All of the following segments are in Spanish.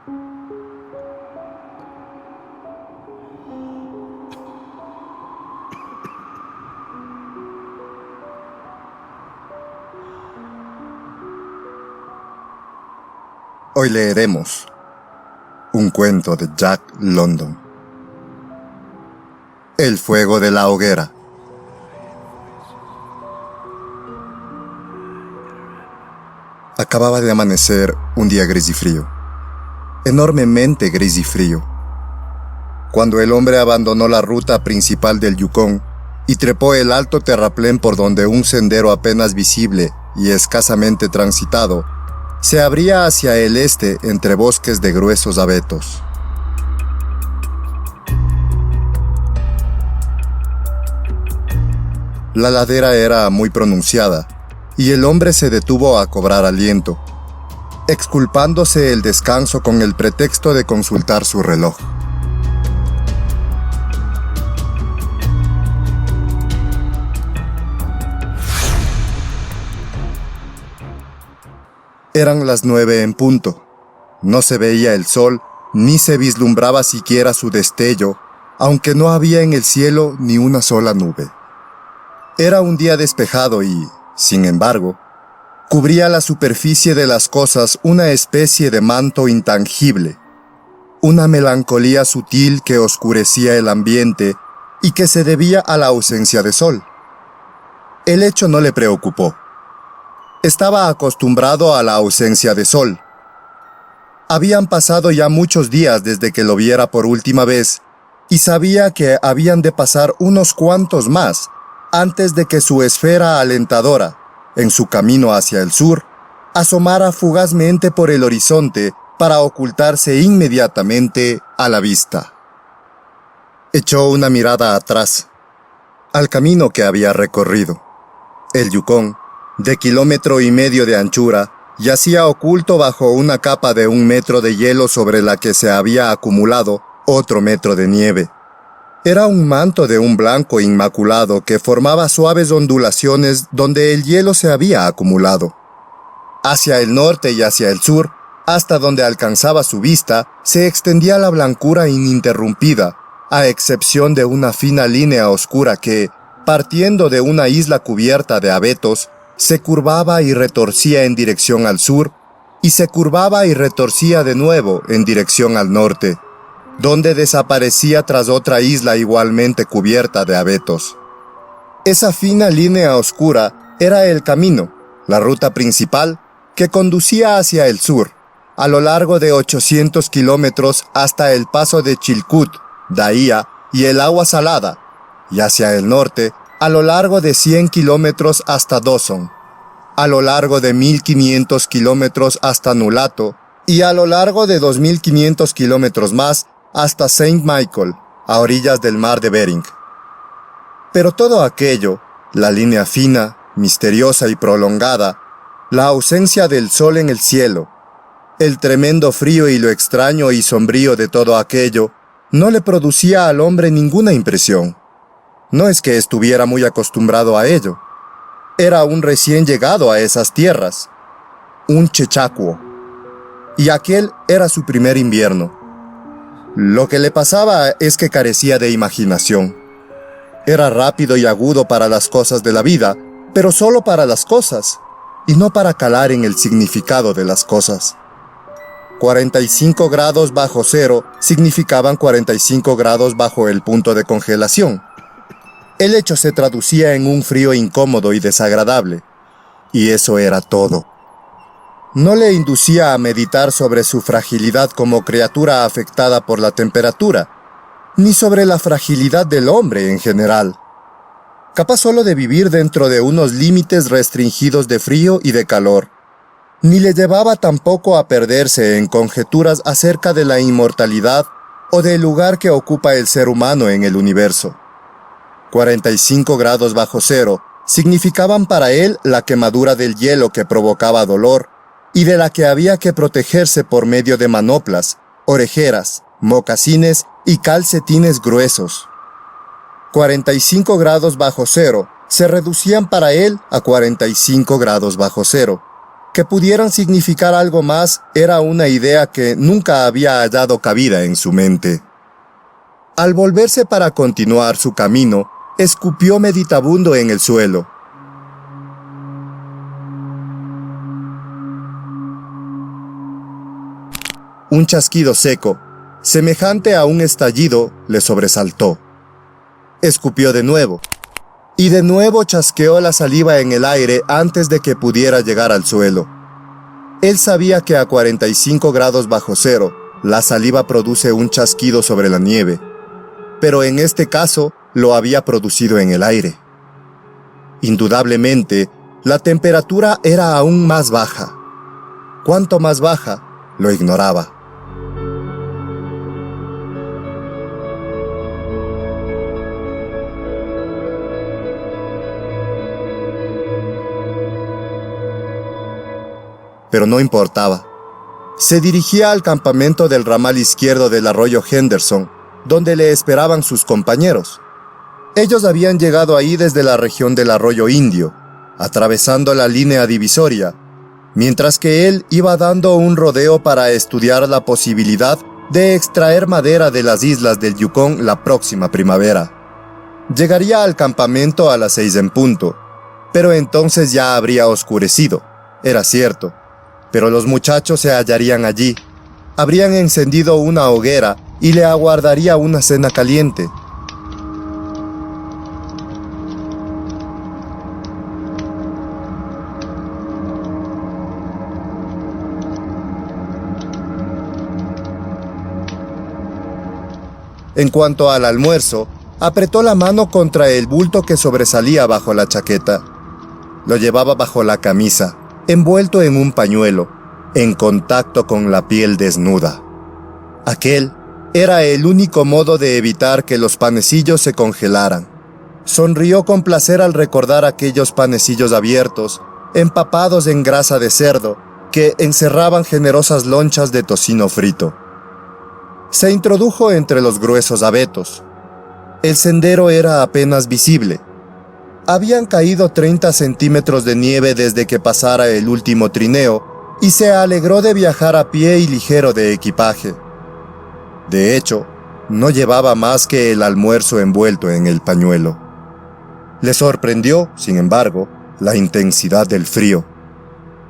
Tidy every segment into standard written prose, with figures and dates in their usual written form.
Hoy leeremos un cuento de Jack London. El fuego de la hoguera. Acababa de amanecer un día gris y frío, enormemente gris y frío, cuando el hombre abandonó la ruta principal del Yukón y trepó el alto terraplén por donde un sendero apenas visible y escasamente transitado se abría hacia el este entre bosques de gruesos abetos. La ladera era muy pronunciada y el hombre se detuvo a cobrar aliento, exculpándose el descanso con el pretexto de consultar su reloj. Eran las 9 en punto. No se veía el sol, ni se vislumbraba siquiera su destello, aunque no había en el cielo ni una sola nube. Era un día despejado y, sin embargo, cubría la superficie de las cosas una especie de manto intangible, una melancolía sutil que oscurecía el ambiente y que se debía a la ausencia de sol. El hecho no le preocupó. Estaba acostumbrado a la ausencia de sol. Habían pasado ya muchos días desde que lo viera por última vez, y sabía que habían de pasar unos cuantos más antes de que su esfera alentadora, en su camino hacia el sur, asomara fugazmente por el horizonte para ocultarse inmediatamente a la vista. Echó una mirada atrás, al camino que había recorrido. El Yukón, de 1,5 kilómetros de anchura, yacía oculto bajo una capa de 1 metro de hielo sobre la que se había acumulado otro metro de nieve. Era un manto de un blanco inmaculado que formaba suaves ondulaciones donde el hielo se había acumulado. Hacia el norte y hacia el sur, hasta donde alcanzaba su vista, se extendía la blancura ininterrumpida, a excepción de una fina línea oscura que, partiendo de una isla cubierta de abetos, se curvaba y retorcía en dirección al sur, y se curvaba y retorcía de nuevo en dirección al norte, donde desaparecía tras otra isla igualmente cubierta de abetos. Esa fina línea oscura era el camino, la ruta principal, que conducía hacia el sur, a lo largo de 800 kilómetros hasta el paso de Chilcut, Daía y el Agua Salada, y hacia el norte, a lo largo de 100 kilómetros hasta Dawson, a lo largo de 1,500 kilómetros hasta Nulato y a lo largo de 2,500 kilómetros más hasta Saint Michael, a orillas del mar de Bering. Pero todo aquello, la línea fina, misteriosa y prolongada, la ausencia del sol en el cielo, el tremendo frío y lo extraño y sombrío de todo aquello, no le producía al hombre ninguna impresión. No es que estuviera muy acostumbrado a ello. Era un recién llegado a esas tierras, un chechacuo, y aquel era su primer invierno. Lo que le pasaba es que carecía de imaginación. Era rápido y agudo para las cosas de la vida, pero solo para las cosas, y no para calar en el significado de las cosas. 45 grados bajo cero significaban 45 grados bajo el punto de congelación. El hecho se traducía en un frío incómodo y desagradable, y eso era todo. No le inducía a meditar sobre su fragilidad como criatura afectada por la temperatura, ni sobre la fragilidad del hombre en general, capaz solo de vivir dentro de unos límites restringidos de frío y de calor, ni le llevaba tampoco a perderse en conjeturas acerca de la inmortalidad o del lugar que ocupa el ser humano en el universo. 45 grados bajo cero significaban para él la quemadura del hielo que provocaba dolor y de la que había que protegerse por medio de manoplas, orejeras, mocasines y calcetines gruesos. 45 grados bajo cero se reducían para él a 45 grados bajo cero, Que pudieran significar algo más era una idea que nunca había hallado cabida en su mente. Al volverse para continuar su camino, escupió meditabundo en el suelo. Un chasquido seco, semejante a un estallido, le sobresaltó. Escupió de nuevo, y de nuevo chasqueó la saliva en el aire antes de que pudiera llegar al suelo. Él sabía que a 45 grados bajo cero, la saliva produce un chasquido sobre la nieve, pero en este caso lo había producido en el aire. Indudablemente, la temperatura era aún más baja. Cuánto más baja, lo ignoraba. Pero no importaba. Se dirigía al campamento del ramal izquierdo del arroyo Henderson, donde le esperaban sus compañeros. Ellos habían llegado ahí desde la región del arroyo Indio, atravesando la línea divisoria, mientras que él iba dando un rodeo para estudiar la posibilidad de extraer madera de las islas del Yukón la próxima primavera. Llegaría al campamento a las 6 en punto, pero entonces ya habría oscurecido, era cierto. Pero los muchachos se hallarían allí, habrían encendido una hoguera y le aguardaría una cena caliente. En cuanto al almuerzo, apretó la mano contra el bulto que sobresalía bajo la chaqueta. Lo llevaba bajo la camisa, envuelto en un pañuelo, en contacto con la piel desnuda. Aquel era el único modo de evitar que los panecillos se congelaran. Sonrió con placer al recordar aquellos panecillos abiertos, empapados en grasa de cerdo, que encerraban generosas lonchas de tocino frito. Se introdujo entre los gruesos abetos. El sendero era apenas visible. Habían caído 30 centímetros de nieve desde que pasara el último trineo y se alegró de viajar a pie y ligero de equipaje. De hecho, no llevaba más que el almuerzo envuelto en el pañuelo. Le sorprendió, sin embargo, la intensidad del frío.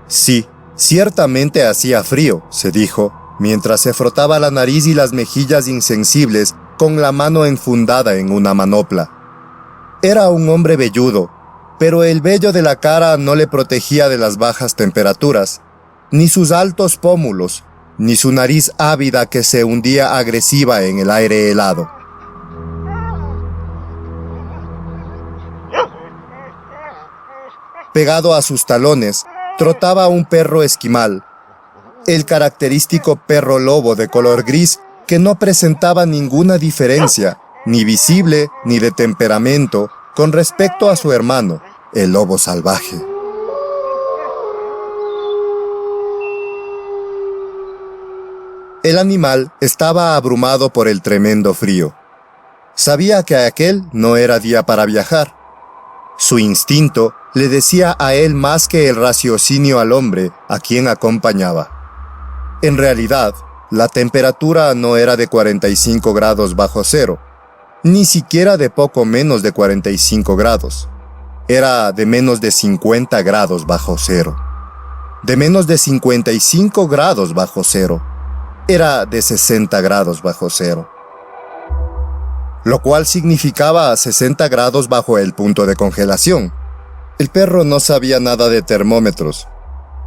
Sí, ciertamente hacía frío, se dijo, mientras se frotaba la nariz y las mejillas insensibles con la mano enfundada en una manopla. Era un hombre velludo, pero el vello de la cara no le protegía de las bajas temperaturas, ni sus altos pómulos, ni su nariz ávida que se hundía agresiva en el aire helado. Pegado a sus talones, trotaba un perro esquimal, el característico perro lobo de color gris que no presentaba ninguna diferencia, ni visible ni de temperamento, con respecto a su hermano, el lobo salvaje. El animal estaba abrumado por el tremendo frío. Sabía que aquel no era día para viajar. Su instinto le decía a él más que el raciocinio al hombre a quien acompañaba. En realidad, la temperatura no era de 45 grados bajo cero, ni siquiera de poco menos de 45 grados. Era de menos de 50 grados bajo cero. De menos de 55 grados bajo cero. Era de 60 grados bajo cero. Lo cual significaba 60 grados bajo el punto de congelación. El perro no sabía nada de termómetros.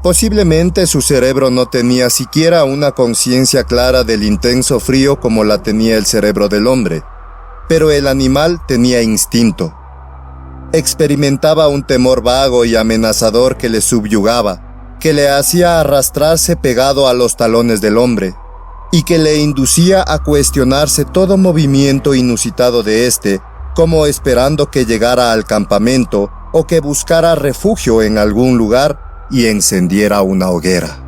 Posiblemente su cerebro no tenía siquiera una conciencia clara del intenso frío como la tenía el cerebro del hombre. Pero el animal tenía instinto. Experimentaba un temor vago y amenazador que le subyugaba, que le hacía arrastrarse pegado a los talones del hombre, y que le inducía a cuestionarse todo movimiento inusitado de éste, como esperando que llegara al campamento o que buscara refugio en algún lugar y encendiera una hoguera.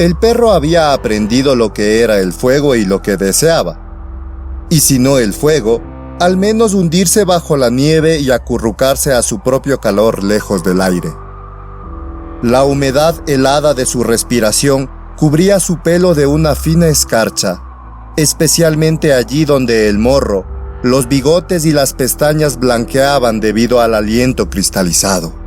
El perro había aprendido lo que era el fuego y lo que deseaba. Y si no el fuego, al menos hundirse bajo la nieve y acurrucarse a su propio calor lejos del aire. La humedad helada de su respiración cubría su pelo de una fina escarcha, especialmente allí donde el morro, los bigotes y las pestañas blanqueaban debido al aliento cristalizado.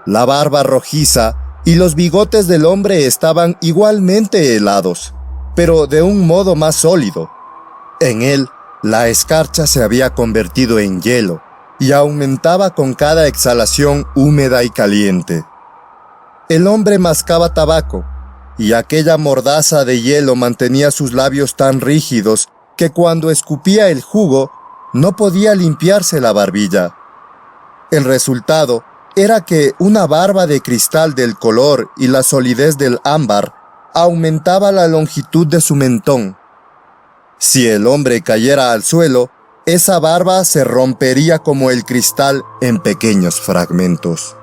La barba rojiza y los bigotes del hombre estaban igualmente helados, pero de un modo más sólido. En él, la escarcha se había convertido en hielo y aumentaba con cada exhalación húmeda y caliente. El hombre mascaba tabaco, y aquella mordaza de hielo mantenía sus labios tan rígidos que cuando escupía el jugo no podía limpiarse la barbilla. El resultado era que una barba de cristal del color y la solidez del ámbar aumentaba la longitud de su mentón. Si el hombre cayera al suelo, esa barba se rompería como el cristal en pequeños fragmentos.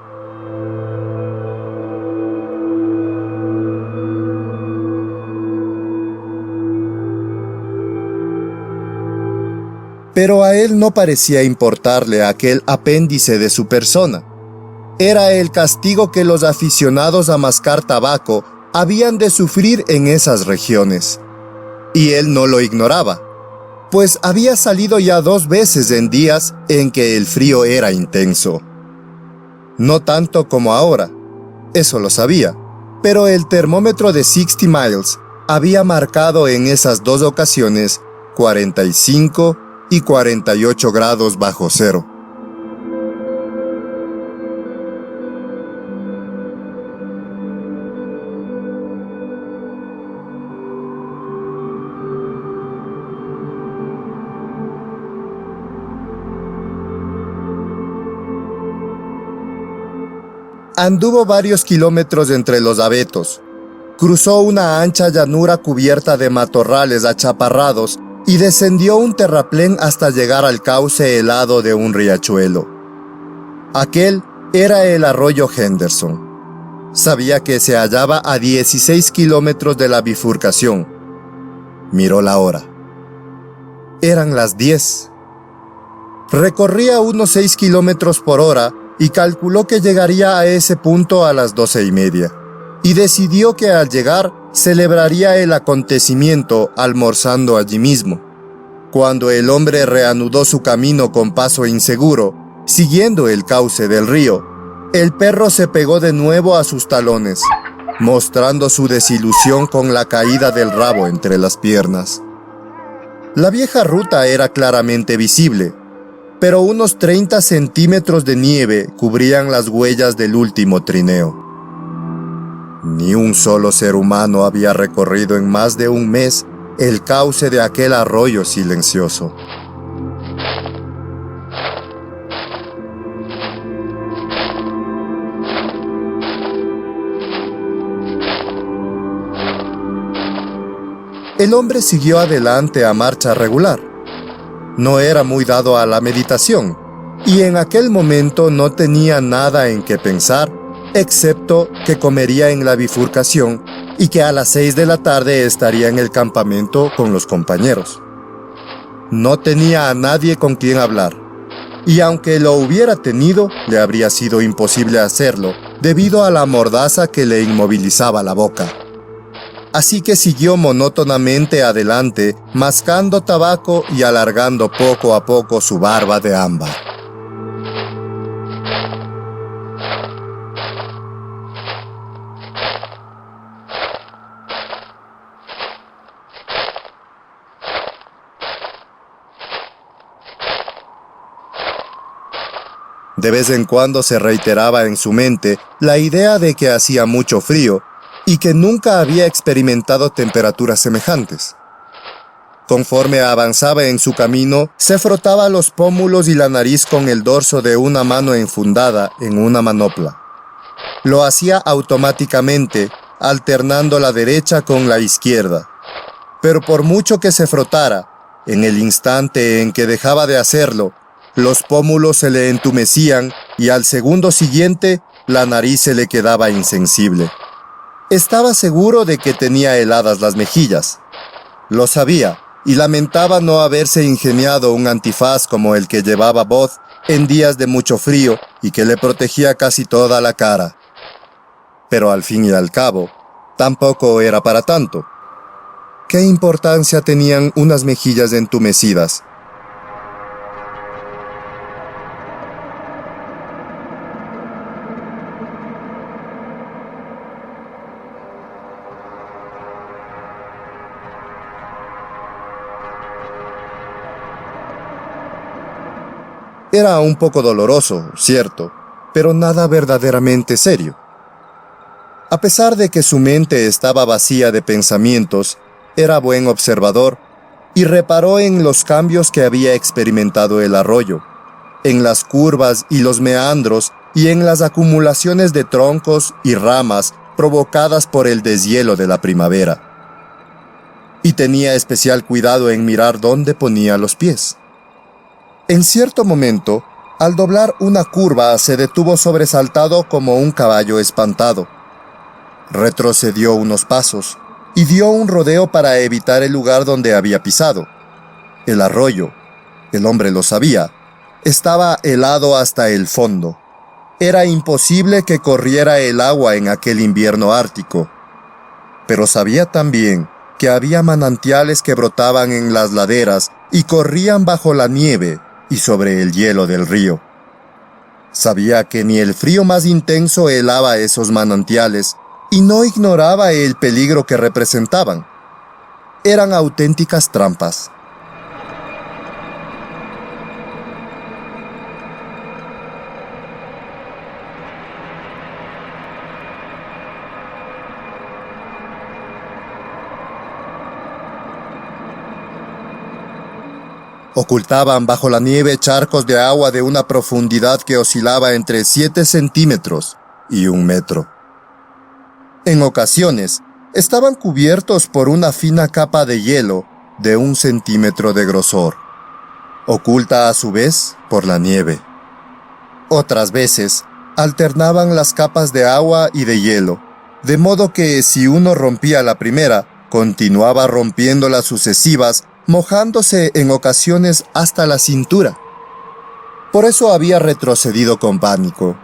Pero a él no parecía importarle aquel apéndice de su persona. Era el castigo que los aficionados a mascar tabaco habían de sufrir en esas regiones. Y él no lo ignoraba, pues había salido ya 2 veces en días en que el frío era intenso. No tanto como ahora, eso lo sabía, pero el termómetro de 60 Miles había marcado en esas 2 ocasiones 45 y 48 grados bajo cero. Anduvo varios kilómetros entre los abetos, cruzó una ancha llanura cubierta de matorrales achaparrados y descendió un terraplén hasta llegar al cauce helado de un riachuelo. Aquel era el arroyo Henderson. Sabía que se hallaba a 16 kilómetros de la bifurcación. Miró la hora. Eran las 10. Recorría unos 6 kilómetros por hora y calculó que llegaría a ese punto a las 12:30, y decidió que al llegar celebraría el acontecimiento almorzando allí mismo. Cuando el hombre reanudó su camino con paso inseguro, siguiendo el cauce del río, el perro se pegó de nuevo a sus talones, mostrando su desilusión con la caída del rabo entre las piernas. La vieja ruta era claramente visible, pero unos 30 centímetros de nieve cubrían las huellas del último trineo. Ni un solo ser humano había recorrido en más de un mes el cauce de aquel arroyo silencioso. El hombre siguió adelante a marcha regular. No era muy dado a la meditación, y en aquel momento no tenía nada en que pensar, excepto que comería en la bifurcación y que a las 6 de la tarde estaría en el campamento con los compañeros. No tenía a nadie con quien hablar, y aunque lo hubiera tenido, le habría sido imposible hacerlo, debido a la mordaza que le inmovilizaba la boca. Así que siguió monótonamente adelante, mascando tabaco y alargando poco a poco su barba de ámbar. De vez en cuando se reiteraba en su mente la idea de que hacía mucho frío y que nunca había experimentado temperaturas semejantes. Conforme avanzaba en su camino, se frotaba los pómulos y la nariz con el dorso de una mano enfundada en una manopla. Lo hacía automáticamente, alternando la derecha con la izquierda, pero por mucho que se frotara, en el instante en que dejaba de hacerlo, los pómulos se le entumecían y al segundo siguiente la nariz se le quedaba insensible. Estaba seguro de que tenía heladas las mejillas. Lo sabía y lamentaba no haberse ingeniado un antifaz como el que llevaba Bob en días de mucho frío y que le protegía casi toda la cara. Pero al fin y al cabo, tampoco era para tanto. ¿Qué importancia tenían unas mejillas entumecidas? Era un poco doloroso, cierto, pero nada verdaderamente serio. A pesar de que su mente estaba vacía de pensamientos, era buen observador y reparó en los cambios que había experimentado el arroyo, en las curvas y los meandros y en las acumulaciones de troncos y ramas provocadas por el deshielo de la primavera. Y tenía especial cuidado en mirar dónde ponía los pies. En cierto momento, al doblar una curva, se detuvo sobresaltado como un caballo espantado. Retrocedió unos pasos y dio un rodeo para evitar el lugar donde había pisado. El arroyo, el hombre lo sabía, estaba helado hasta el fondo. Era imposible que corriera el agua en aquel invierno ártico. Pero sabía también que había manantiales que brotaban en las laderas y corrían bajo la nieve y sobre el hielo del río. Sabía que ni el frío más intenso helaba esos manantiales y no ignoraba el peligro que representaban. Eran auténticas trampas. Ocultaban bajo la nieve charcos de agua de una profundidad que oscilaba entre 7 centímetros y 1 metro. En ocasiones, estaban cubiertos por una fina capa de hielo de 1 centímetro de grosor, oculta a su vez por la nieve. Otras veces, alternaban las capas de agua y de hielo, de modo que si uno rompía la primera, continuaba rompiendo las sucesivas, mojándose en ocasiones hasta la cintura. Por eso había retrocedido con pánico.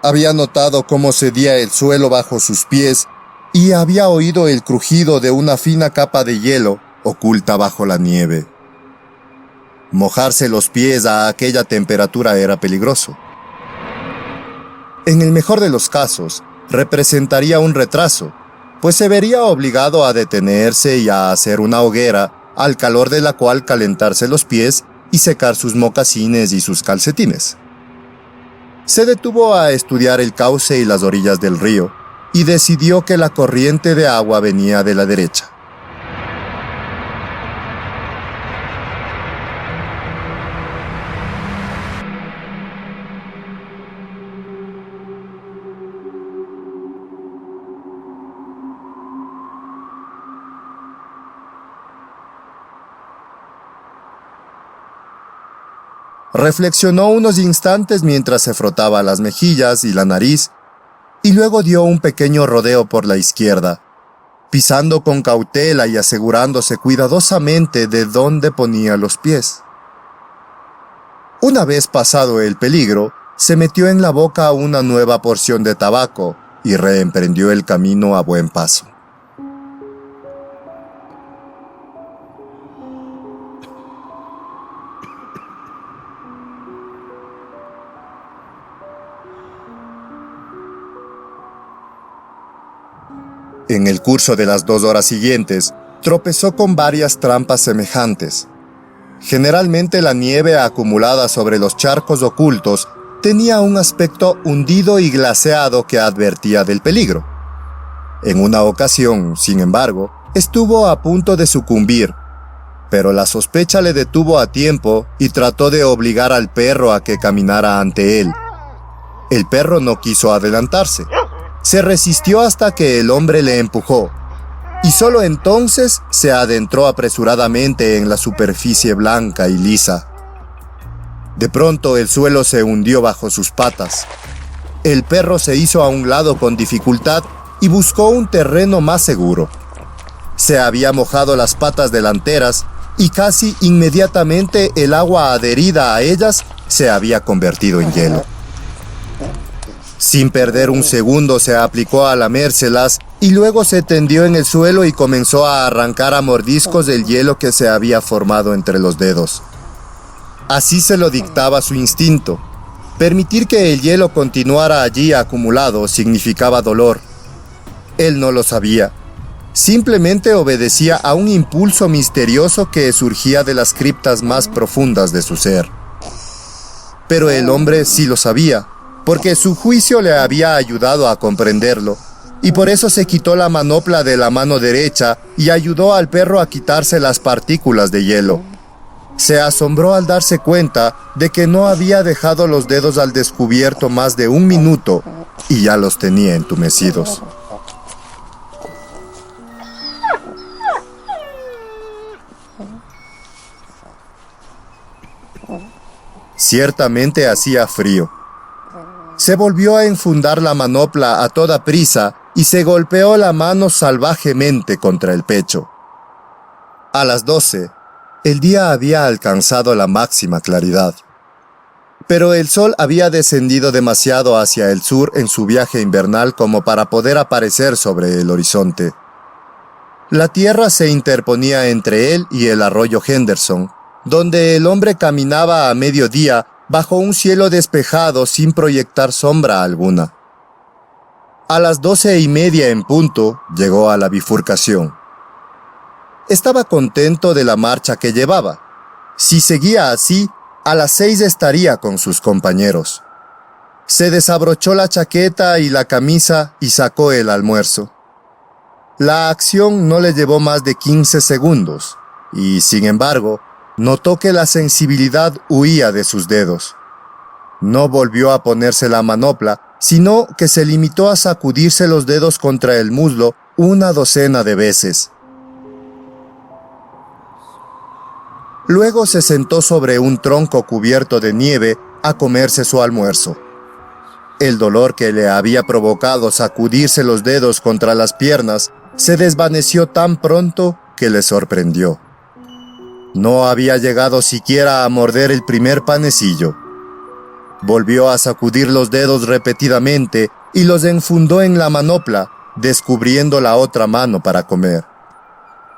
Había notado cómo cedía el suelo bajo sus pies y había oído el crujido de una fina capa de hielo oculta bajo la nieve. Mojarse los pies a aquella temperatura era peligroso. En el mejor de los casos, representaría un retraso, pues se vería obligado a detenerse y a hacer una hoguera al calor de la cual calentarse los pies y secar sus mocasines y sus calcetines. Se detuvo a estudiar el cauce y las orillas del río y decidió que la corriente de agua venía de la derecha. Reflexionó unos instantes mientras se frotaba las mejillas y la nariz, y luego dio un pequeño rodeo por la izquierda, pisando con cautela y asegurándose cuidadosamente de dónde ponía los pies. Una vez pasado el peligro, se metió en la boca una nueva porción de tabaco y reemprendió el camino a buen paso. En el curso de las 2 horas siguientes, tropezó con varias trampas semejantes. Generalmente la nieve acumulada sobre los charcos ocultos tenía un aspecto hundido y glaseado que advertía del peligro. En una ocasión, sin embargo, estuvo a punto de sucumbir, pero la sospecha le detuvo a tiempo y trató de obligar al perro a que caminara ante él. El perro no quiso adelantarse. Se resistió hasta que el hombre le empujó. y solo entonces se adentró apresuradamente en la superficie blanca y lisa. De pronto el suelo se hundió bajo sus patas. El perro se hizo a un lado con dificultad y buscó un terreno más seguro. Se había mojado las patas delanteras y casi inmediatamente el agua adherida a ellas se había convertido en hielo. Sin perder un segundo se aplicó a lamérselas y luego se tendió en el suelo y comenzó a arrancar a mordiscos el hielo que se había formado entre los dedos. Así se lo dictaba su instinto. Permitir que el hielo continuara allí acumulado significaba dolor. Él no lo sabía. Simplemente obedecía a un impulso misterioso que surgía de las criptas más profundas de su ser. Pero el hombre sí lo sabía, porque su juicio le había ayudado a comprenderlo, y por eso se quitó la manopla de la mano derecha y ayudó al perro a quitarse las partículas de hielo. Se asombró al darse cuenta de que no había dejado los dedos al descubierto más de 1 minuto y ya los tenía entumecidos. Ciertamente hacía frío. Se volvió a enfundar la manopla a toda prisa y se golpeó la mano salvajemente contra el pecho. A las 12, el día había alcanzado la máxima claridad. Pero el sol había descendido demasiado hacia el sur en su viaje invernal como para poder aparecer sobre el horizonte. La tierra se interponía entre él y el arroyo Henderson, donde el hombre caminaba a mediodía bajo un cielo despejado sin proyectar sombra alguna. A las 12:30 en punto llegó a la bifurcación. Estaba contento de la marcha que llevaba. Si seguía así, a las 6 estaría con sus compañeros. Se desabrochó la chaqueta y la camisa y sacó el almuerzo. La acción no le llevó más de 15 segundos, y sin embargo, notó que la sensibilidad huía de sus dedos. No volvió a ponerse la manopla, sino que se limitó a sacudirse los dedos contra el muslo 1 docena de veces. Luego se sentó sobre un tronco cubierto de nieve a comerse su almuerzo. El dolor que le había provocado sacudirse los dedos contra las piernas se desvaneció tan pronto que le sorprendió. No había llegado siquiera a morder el primer panecillo. Volvió a sacudir los dedos repetidamente y los enfundó en la manopla, descubriendo la otra mano para comer.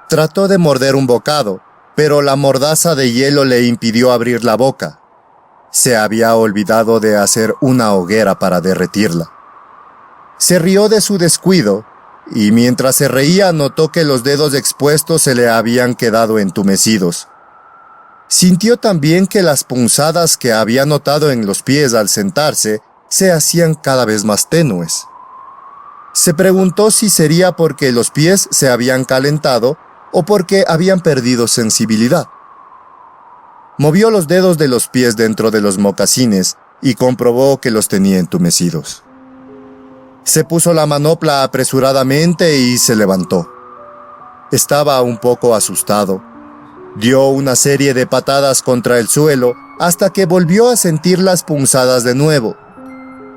Trató de morder un bocado, pero la mordaza de hielo le impidió abrir la boca. Se había olvidado de hacer una hoguera para derretirla. Se rió de su descuido, y mientras se reía notó que los dedos expuestos se le habían quedado entumecidos. Sintió también que las punzadas que había notado en los pies al sentarse se hacían cada vez más tenues. Se preguntó si sería porque los pies se habían calentado o porque habían perdido sensibilidad. Movió los dedos de los pies dentro de los mocasines y comprobó que los tenía entumecidos. Se puso la manopla apresuradamente y se levantó. Estaba un poco asustado. Dio una serie de patadas contra el suelo hasta que volvió a sentir las punzadas de nuevo.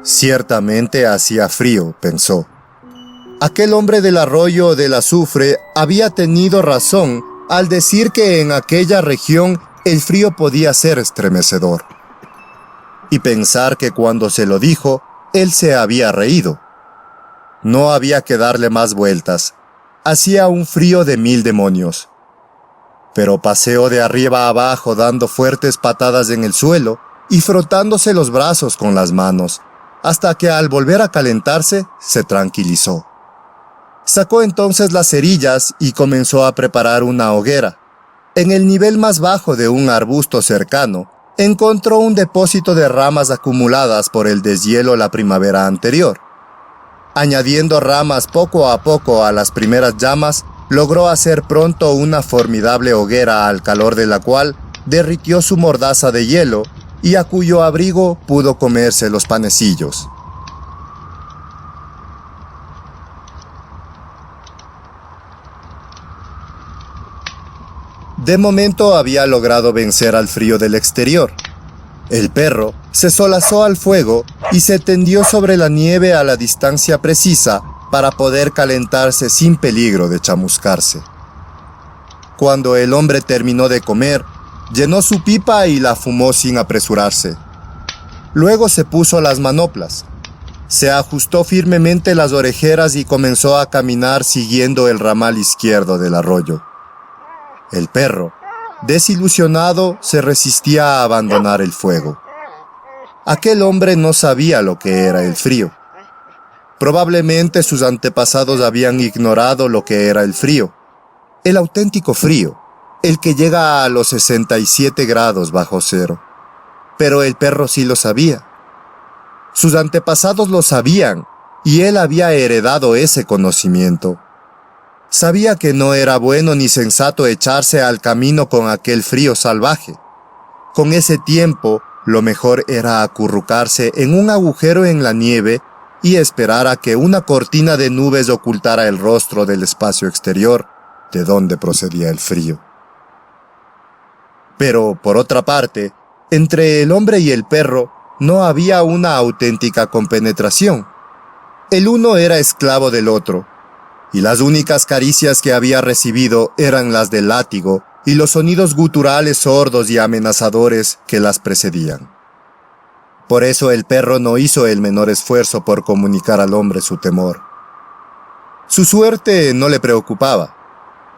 Ciertamente hacía frío, pensó. Aquel hombre del arroyo del azufre había tenido razón al decir que en aquella región el frío podía ser estremecedor. Y pensar que cuando se lo dijo, él se había reído. No había que darle más vueltas. Hacía un frío de 1000 demonios. Pero paseó de arriba a abajo dando fuertes patadas en el suelo y frotándose los brazos con las manos, hasta que al volver a calentarse se tranquilizó. Sacó entonces las cerillas y comenzó a preparar una hoguera. En el nivel más bajo de un arbusto cercano, encontró un depósito de ramas acumuladas por el deshielo la primavera anterior. Añadiendo ramas poco a poco a las primeras llamas, logró hacer pronto una formidable hoguera al calor de la cual derritió su mordaza de hielo y a cuyo abrigo pudo comerse los panecillos. De momento había logrado vencer al frío del exterior. El perro se solazó al fuego y se tendió sobre la nieve a la distancia precisa para poder calentarse sin peligro de chamuscarse. Cuando el hombre terminó de comer, llenó su pipa y la fumó sin apresurarse. Luego se puso las manoplas. Se ajustó firmemente las orejeras y comenzó a caminar siguiendo el ramal izquierdo del arroyo. El perro, desilusionado, se resistía a abandonar el fuego. Aquel hombre no sabía lo que era el frío. Probablemente sus antepasados habían ignorado lo que era el frío. El auténtico frío, el que llega a los 67 grados bajo cero. Pero el perro sí lo sabía. Sus antepasados lo sabían y él había heredado ese conocimiento. Sabía que no era bueno ni sensato echarse al camino con aquel frío salvaje. Con ese tiempo, lo mejor era acurrucarse en un agujero en la nieve y esperar a que una cortina de nubes ocultara el rostro del espacio exterior, de donde procedía el frío. Pero, por otra parte, entre el hombre y el perro no había una auténtica compenetración. El uno era esclavo del otro, y las únicas caricias que había recibido eran las del látigo y los sonidos guturales sordos y amenazadores que las precedían. Por eso el perro no hizo el menor esfuerzo por comunicar al hombre su temor. Su suerte no le preocupaba.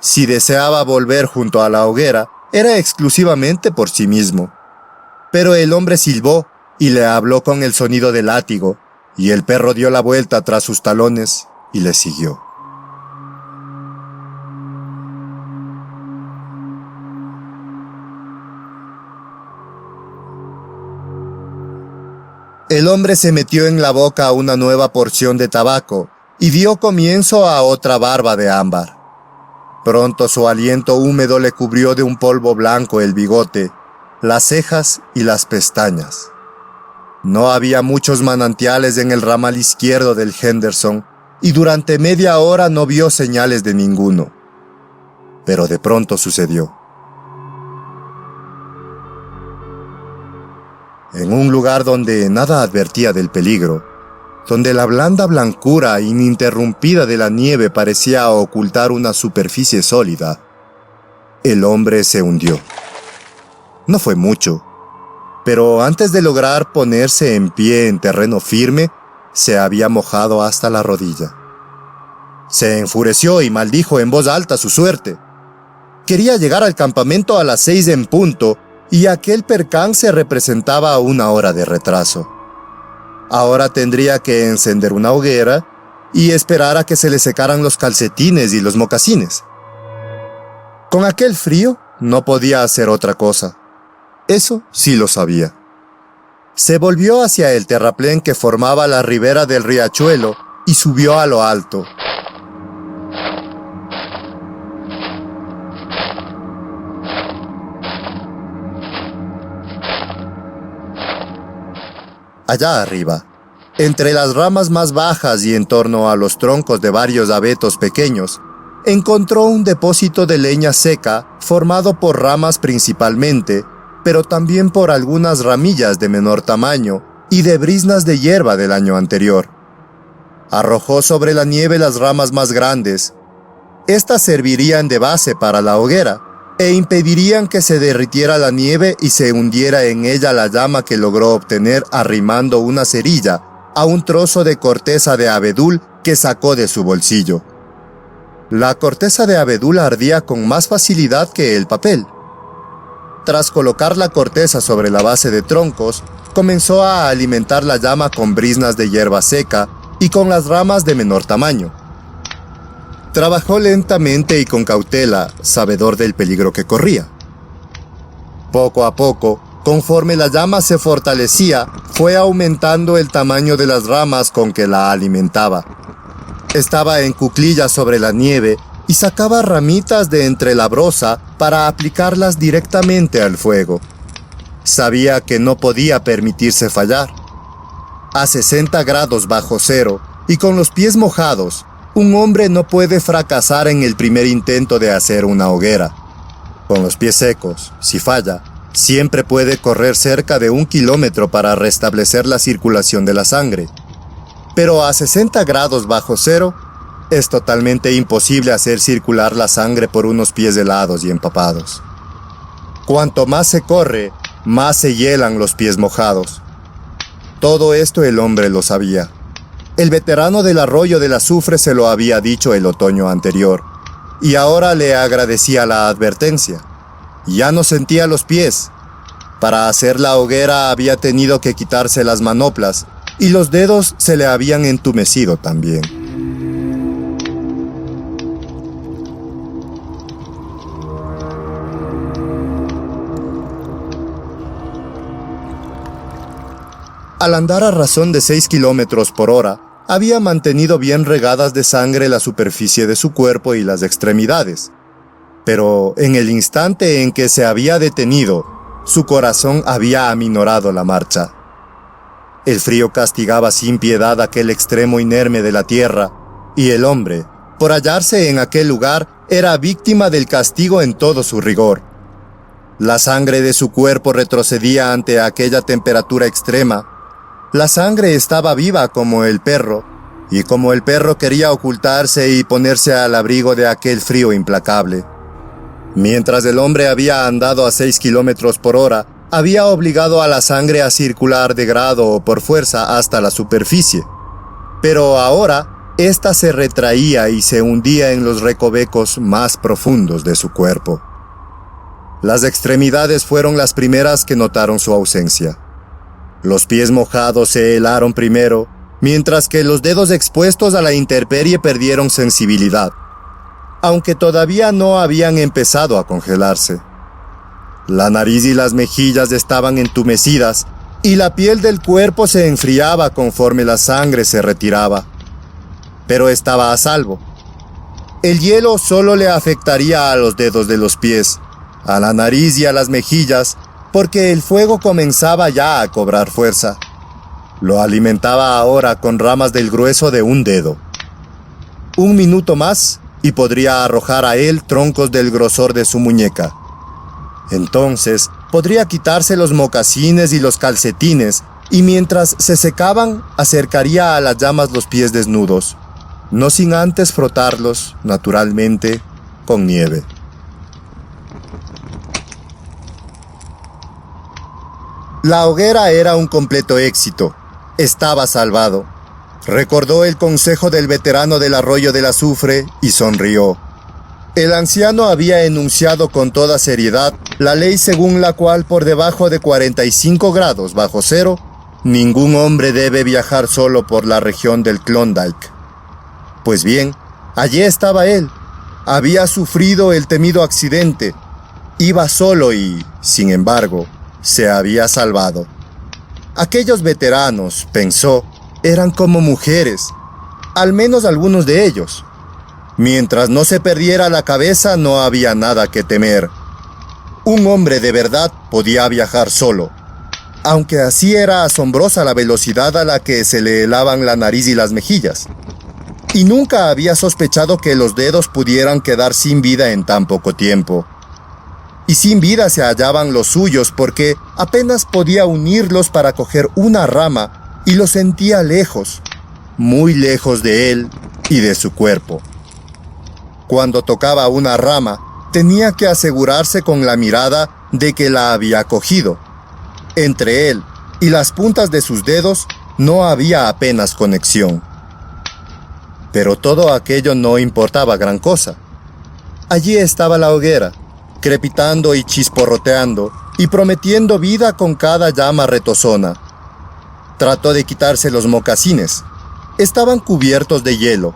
Si deseaba volver junto a la hoguera, era exclusivamente por sí mismo. Pero el hombre silbó y le habló con el sonido del látigo, y el perro dio la vuelta tras sus talones y le siguió. El hombre se metió en la boca una nueva porción de tabaco y dio comienzo a otra barba de ámbar. Pronto su aliento húmedo le cubrió de un polvo blanco el bigote, las cejas y las pestañas. No había muchos manantiales en el ramal izquierdo del Henderson y durante media hora no vio señales de ninguno. Pero de pronto sucedió. En un lugar donde nada advertía del peligro, donde la blanda blancura ininterrumpida de la nieve parecía ocultar una superficie sólida, el hombre se hundió. No fue mucho, pero antes de lograr ponerse en pie en terreno firme, se había mojado hasta la rodilla. Se enfureció y maldijo en voz alta su suerte. Quería llegar al campamento a las 6 en punto, y aquel percance representaba 1 hora de retraso. Ahora tendría que encender una hoguera y esperar a que se le secaran los calcetines y los mocasines. Con aquel frío no podía hacer otra cosa. Eso sí lo sabía. Se volvió hacia el terraplén que formaba la ribera del riachuelo y subió a lo alto. Allá arriba, entre las ramas más bajas y en torno a los troncos de varios abetos pequeños, encontró un depósito de leña seca formado por ramas principalmente, pero también por algunas ramillas de menor tamaño y de briznas de hierba del año anterior. Arrojó sobre la nieve las ramas más grandes. Estas servirían de base para la hoguera e impedirían que se derritiera la nieve y se hundiera en ella la llama que logró obtener arrimando una cerilla a un trozo de corteza de abedul que sacó de su bolsillo. La corteza de abedul ardía con más facilidad que el papel. Tras colocar la corteza sobre la base de troncos, comenzó a alimentar la llama con briznas de hierba seca y con las ramas de menor tamaño. Trabajó lentamente y con cautela, sabedor del peligro que corría. Poco a poco, conforme la llama se fortalecía, fue aumentando el tamaño de las ramas con que la alimentaba. Estaba en cuclillas sobre la nieve y sacaba ramitas de entre la brosa para aplicarlas directamente al fuego. Sabía que no podía permitirse fallar. A 60 grados bajo cero y con los pies mojados, un hombre no puede fracasar en el primer intento de hacer una hoguera. Con los pies secos, si falla, siempre puede correr cerca de 1 kilómetro para restablecer la circulación de la sangre. Pero a 60 grados bajo cero, es totalmente imposible hacer circular la sangre por unos pies helados y empapados. Cuanto más se corre, más se hielan los pies mojados. Todo esto el hombre lo sabía. El veterano del arroyo del azufre se lo había dicho el otoño anterior, y ahora le agradecía la advertencia. Ya no sentía los pies. Para hacer la hoguera había tenido que quitarse las manoplas, y los dedos se le habían entumecido también. Al andar a razón de 6 kilómetros por hora, había mantenido bien regadas de sangre la superficie de su cuerpo y las extremidades. Pero en el instante en que se había detenido, su corazón había aminorado la marcha. El frío castigaba sin piedad aquel extremo inerme de la tierra, y el hombre, por hallarse en aquel lugar, era víctima del castigo en todo su rigor. La sangre de su cuerpo retrocedía ante aquella temperatura extrema. La sangre estaba viva como el perro, y como el perro quería ocultarse y ponerse al abrigo de aquel frío implacable. Mientras el hombre había andado a 6 kilómetros por hora, había obligado a la sangre a circular de grado o por fuerza hasta la superficie. Pero ahora, ésta se retraía y se hundía en los recovecos más profundos de su cuerpo. Las extremidades fueron las primeras que notaron su ausencia. Los pies mojados se helaron primero, mientras que los dedos expuestos a la intemperie perdieron sensibilidad, aunque todavía no habían empezado a congelarse. La nariz y las mejillas estaban entumecidas, y la piel del cuerpo se enfriaba conforme la sangre se retiraba. Pero estaba a salvo. El hielo solo le afectaría a los dedos de los pies, a la nariz y a las mejillas, porque el fuego comenzaba ya a cobrar fuerza. Lo alimentaba ahora con ramas del grueso de un dedo. 1 minuto más y podría arrojar a él troncos del grosor de su muñeca. Entonces podría quitarse los mocasines y los calcetines, y mientras se secaban acercaría a las llamas los pies desnudos, no sin antes frotarlos, naturalmente, con nieve. La hoguera era un completo éxito. Estaba salvado. Recordó el consejo del veterano del arroyo del azufre y sonrió. El anciano había enunciado con toda seriedad la ley según la cual por debajo de 45 grados bajo cero, ningún hombre debe viajar solo por la región del Klondike. Pues bien, allí estaba él. Había sufrido el temido accidente. Iba solo y, sin embargo, se había salvado. Aquellos veteranos, pensó, eran como mujeres, al menos algunos de ellos. Mientras no se perdiera la cabeza, no había nada que temer. Un hombre de verdad podía viajar solo, aunque así era asombrosa la velocidad a la que se le helaban la nariz y las mejillas. Y nunca había sospechado que los dedos pudieran quedar sin vida en tan poco tiempo. Y sin vida se hallaban los suyos porque apenas podía unirlos para coger una rama y los sentía lejos, muy lejos de él y de su cuerpo. Cuando tocaba una rama, tenía que asegurarse con la mirada de que la había cogido. Entre él y las puntas de sus dedos no había apenas conexión. Pero todo aquello no importaba gran cosa. Allí estaba la hoguera, crepitando y chisporroteando, y prometiendo vida con cada llama retozona. Trató de quitarse los mocasines. Estaban cubiertos de hielo.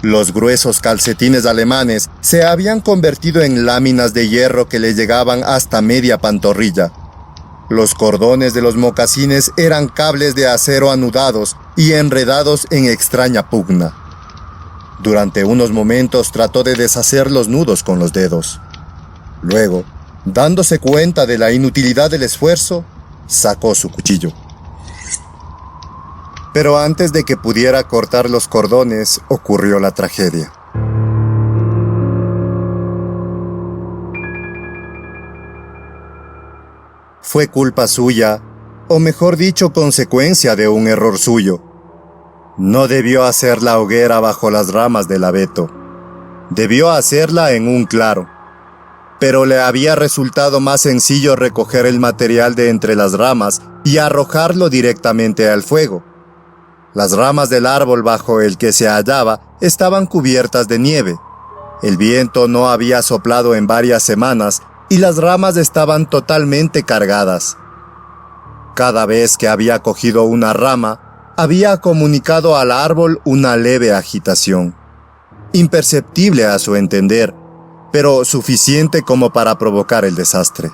Los gruesos calcetines alemanes se habían convertido en láminas de hierro que le llegaban hasta media pantorrilla. Los cordones de los mocasines eran cables de acero anudados y enredados en extraña pugna. Durante unos momentos trató de deshacer los nudos con los dedos. Luego, dándose cuenta de la inutilidad del esfuerzo, sacó su cuchillo. Pero antes de que pudiera cortar los cordones, ocurrió la tragedia. fue culpa suya, o mejor dicho, consecuencia de un error suyo. No debió hacer la hoguera bajo las ramas del abeto. Debió hacerla en un claro. Pero le había resultado más sencillo recoger el material de entre las ramas y arrojarlo directamente al fuego. Las ramas del árbol bajo el que se hallaba estaban cubiertas de nieve. El viento no había soplado en varias semanas y las ramas estaban totalmente cargadas. Cada vez que había cogido una rama, había comunicado al árbol una leve agitación, imperceptible a su entender, pero suficiente como para provocar el desastre.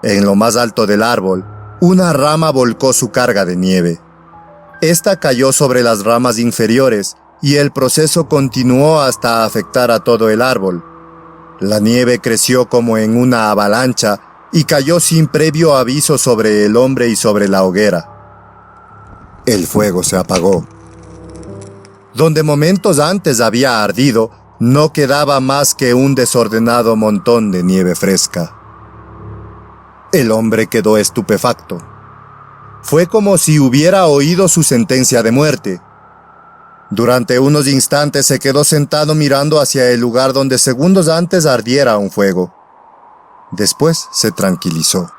En lo más alto del árbol, una rama volcó su carga de nieve. Esta cayó sobre las ramas inferiores y el proceso continuó hasta afectar a todo el árbol. La nieve creció como en una avalancha y cayó sin previo aviso sobre el hombre y sobre la hoguera. El fuego se apagó. Donde momentos antes había ardido, no quedaba más que un desordenado montón de nieve fresca. El hombre quedó estupefacto. Fue como si hubiera oído su sentencia de muerte. Durante unos instantes se quedó sentado mirando hacia el lugar donde segundos antes ardiera un fuego. Después se tranquilizó.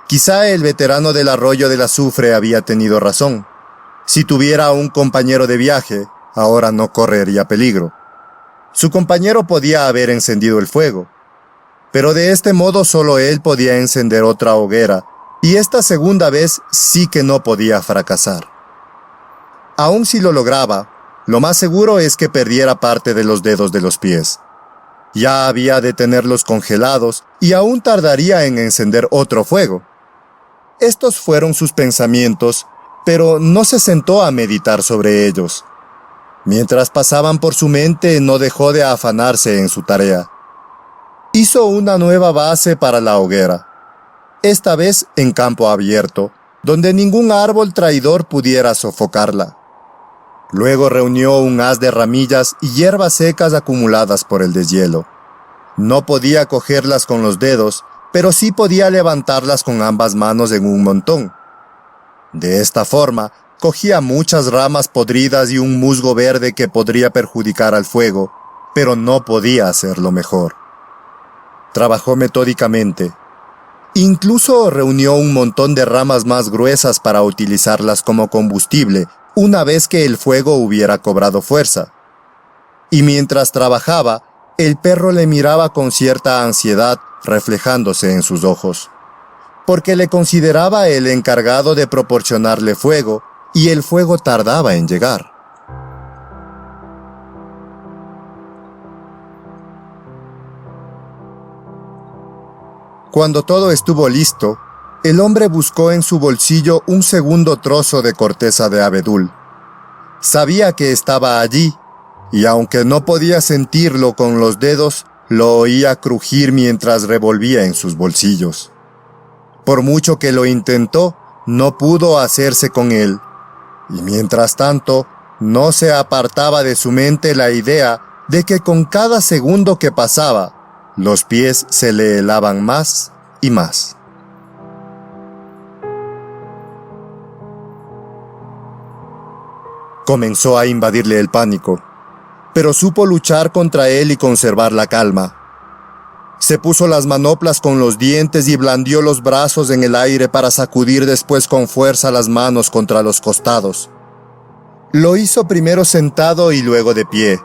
Quizá el veterano del arroyo del azufre había tenido razón. Si tuviera un compañero de viaje, ahora no correría peligro. Su compañero podía haber encendido el fuego, pero de este modo solo él podía encender otra hoguera, y esta segunda vez sí que no podía fracasar. Aun si lo lograba, lo más seguro es que perdiera parte de los dedos de los pies. Ya había de tenerlos congelados y aún tardaría en encender otro fuego. Estos fueron sus pensamientos, pero no se sentó a meditar sobre ellos. Mientras pasaban por su mente, no dejó de afanarse en su tarea. Hizo una nueva base para la hoguera, esta vez en campo abierto, donde ningún árbol traidor pudiera sofocarla. Luego reunió un haz de ramillas y hierbas secas acumuladas por el deshielo. No podía cogerlas con los dedos, pero sí podía levantarlas con ambas manos en un montón. De esta forma, cogía muchas ramas podridas y un musgo verde que podría perjudicar al fuego, pero no podía hacerlo mejor. Trabajó metódicamente. Incluso reunió un montón de ramas más gruesas para utilizarlas como combustible una vez que el fuego hubiera cobrado fuerza. Y mientras trabajaba, el perro le miraba con cierta ansiedad reflejándose en sus ojos, porque le consideraba el encargado de proporcionarle fuego y el fuego tardaba en llegar. Cuando todo estuvo listo, el hombre buscó en su bolsillo un segundo trozo de corteza de abedul. Sabía que estaba allí, y aunque no podía sentirlo con los dedos, lo oía crujir mientras revolvía en sus bolsillos. Por mucho que lo intentó, no pudo hacerse con él, y mientras tanto, no se apartaba de su mente la idea de que con cada segundo que pasaba, los pies se le helaban más y más. Comenzó a invadirle el pánico, pero supo luchar contra él y conservar la calma. Se puso las manoplas con los dientes y blandió los brazos en el aire para sacudir después con fuerza las manos contra los costados. Lo hizo primero sentado y luego de pie.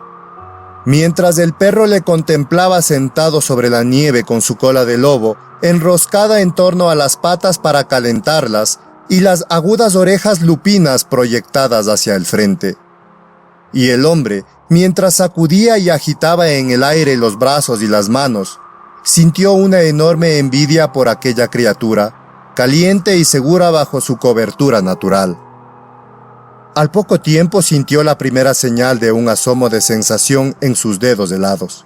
Mientras el perro le contemplaba sentado sobre la nieve con su cola de lobo, enroscada en torno a las patas para calentarlas, y las agudas orejas lupinas proyectadas hacia el frente. Y el hombre, mientras sacudía y agitaba en el aire los brazos y las manos, sintió una enorme envidia por aquella criatura, caliente y segura bajo su cobertura natural. Al poco tiempo sintió la primera señal de un asomo de sensación en sus dedos helados.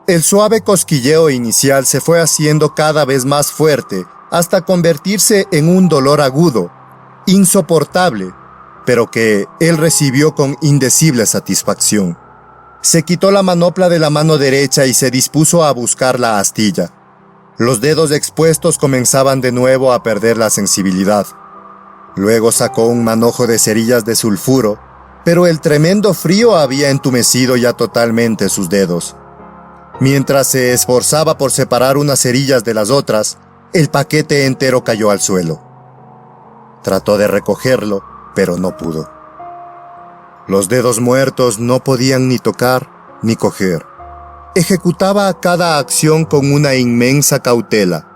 El suave cosquilleo inicial se fue haciendo cada vez más fuerte hasta convertirse en un dolor agudo, insoportable, pero que él recibió con indecible satisfacción. Se quitó la manopla de la mano derecha y se dispuso a buscar la astilla. Los dedos expuestos comenzaban de nuevo a perder la sensibilidad. Luego sacó un manojo de cerillas de sulfuro, pero el tremendo frío había entumecido ya totalmente sus dedos. Mientras se esforzaba por separar unas cerillas de las otras, el paquete entero cayó al suelo. Trató de recogerlo, pero no pudo. Los dedos muertos no podían ni tocar ni coger. Ejecutaba cada acción con una inmensa cautela.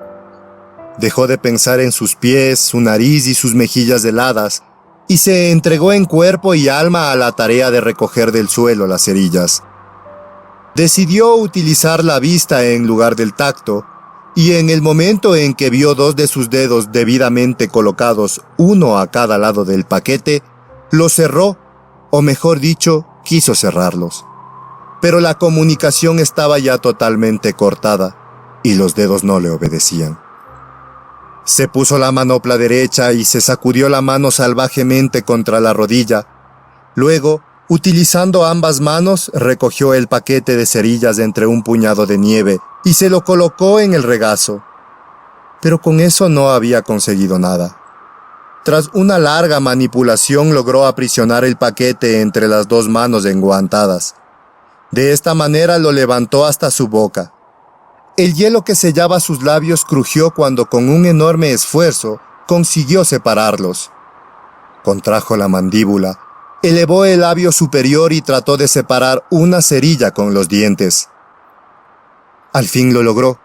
Dejó de pensar en sus pies, su nariz y sus mejillas heladas, y se entregó en cuerpo y alma a la tarea de recoger del suelo las cerillas. Decidió utilizar la vista en lugar del tacto, y en el momento en que vio dos de sus dedos debidamente colocados, uno a cada lado del paquete, los cerró, o mejor dicho, quiso cerrarlos. Pero la comunicación estaba ya totalmente cortada, y los dedos no le obedecían. Se puso la manopla derecha y se sacudió la mano salvajemente contra la rodilla. Luego, utilizando ambas manos, recogió el paquete de cerillas entre un puñado de nieve y se lo colocó en el regazo. Pero con eso no había conseguido nada. Tras una larga manipulación logró aprisionar el paquete entre las dos manos enguantadas. De esta manera lo levantó hasta su boca. El hielo que sellaba sus labios crujió cuando con un enorme esfuerzo consiguió separarlos. Contrajo la mandíbula, elevó el labio superior y trató de separar una cerilla con los dientes. Al fin lo logró,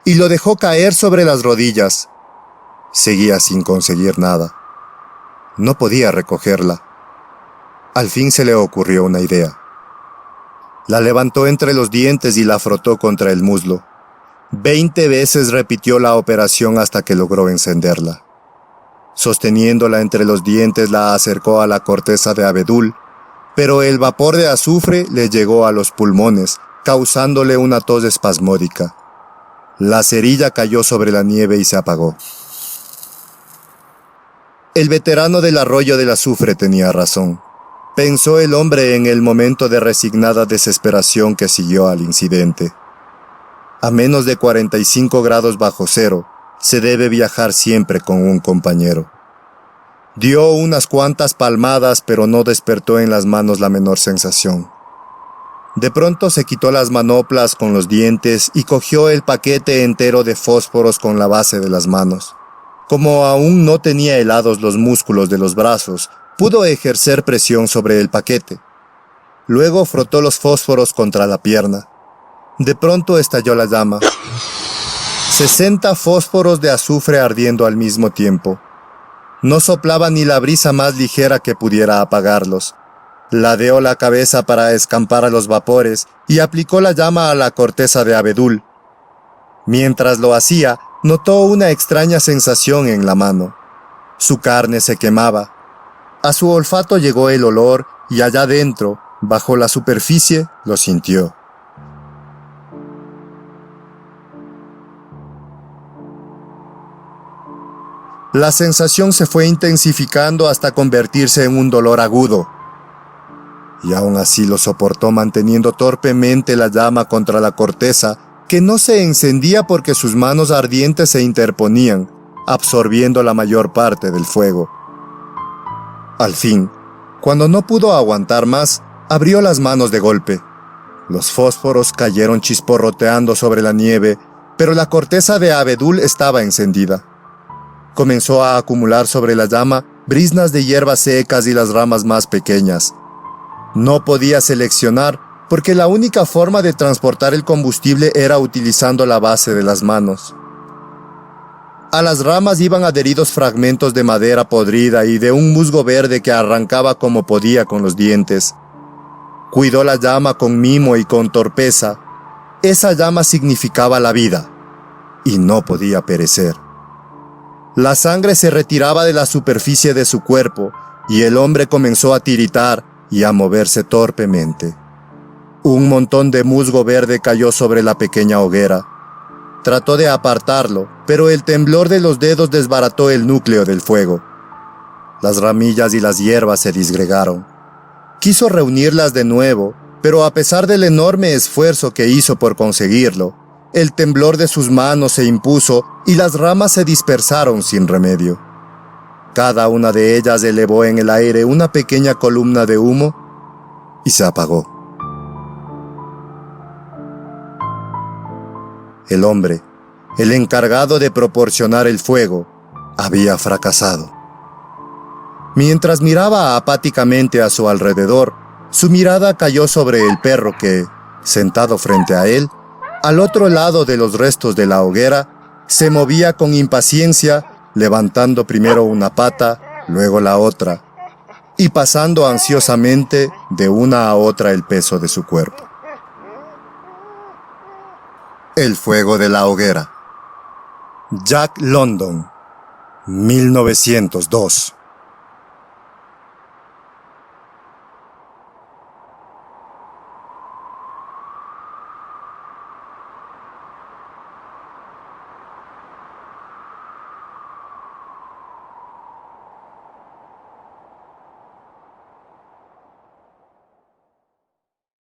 y lo dejó caer sobre las rodillas. Seguía sin conseguir nada. No podía recogerla. Al fin se le ocurrió una idea. La levantó entre los dientes y la frotó contra el muslo. 20 veces repitió la operación hasta que logró encenderla. Sosteniéndola entre los dientes la acercó a la corteza de abedul, pero el vapor de azufre le llegó a los pulmones, causándole una tos espasmódica. La cerilla cayó sobre la nieve y se apagó. El veterano del arroyo del azufre tenía razón, pensó el hombre en el momento de resignada desesperación que siguió al incidente. A menos de 45 grados bajo cero, se debe viajar siempre con un compañero. Dio unas cuantas palmadas, pero no despertó en las manos la menor sensación. De pronto se quitó las manoplas con los dientes y cogió el paquete entero de fósforos con la base de las manos. Como aún no tenía helados los músculos de los brazos, pudo ejercer presión sobre el paquete. Luego frotó los fósforos contra la pierna. De pronto estalló la llama. 60 fósforos de azufre ardiendo al mismo tiempo. No soplaba ni la brisa más ligera que pudiera apagarlos. Ladeó la cabeza para escampar a los vapores y aplicó la llama a la corteza de abedul. Mientras lo hacía, notó una extraña sensación en la mano. Su carne se quemaba. A su olfato llegó el olor y allá dentro, bajo la superficie, lo sintió. La sensación se fue intensificando hasta convertirse en un dolor agudo. Y aún así lo soportó manteniendo torpemente la llama contra la corteza, que no se encendía porque sus manos ardientes se interponían, absorbiendo la mayor parte del fuego. Al fin, cuando no pudo aguantar más, abrió las manos de golpe. Los fósforos cayeron chisporroteando sobre la nieve, pero la corteza de abedul estaba encendida. Comenzó a acumular sobre la llama briznas de hierbas secas y las ramas más pequeñas. No podía seleccionar porque la única forma de transportar el combustible era utilizando la base de las manos. A las ramas iban adheridos fragmentos de madera podrida y de un musgo verde que arrancaba como podía con los dientes. Cuidó la llama con mimo y con torpeza. Esa llama significaba la vida, y no podía perecer. La sangre se retiraba de la superficie de su cuerpo, y el hombre comenzó a tiritar y a moverse torpemente. Un montón de musgo verde cayó sobre la pequeña hoguera. Trató de apartarlo, pero el temblor de los dedos desbarató el núcleo del fuego. Las ramillas y las hierbas se disgregaron. Quiso reunirlas de nuevo, pero a pesar del enorme esfuerzo que hizo por conseguirlo, el temblor de sus manos se impuso y las ramas se dispersaron sin remedio. Cada una de ellas elevó en el aire una pequeña columna de humo y se apagó. El hombre, el encargado de proporcionar el fuego, había fracasado. Mientras miraba apáticamente a su alrededor, su mirada cayó sobre el perro que, sentado frente a él, al otro lado de los restos de la hoguera, se movía con impaciencia, levantando primero una pata, luego la otra, y pasando ansiosamente de una a otra el peso de su cuerpo. El fuego de la hoguera. Jack London, 1902.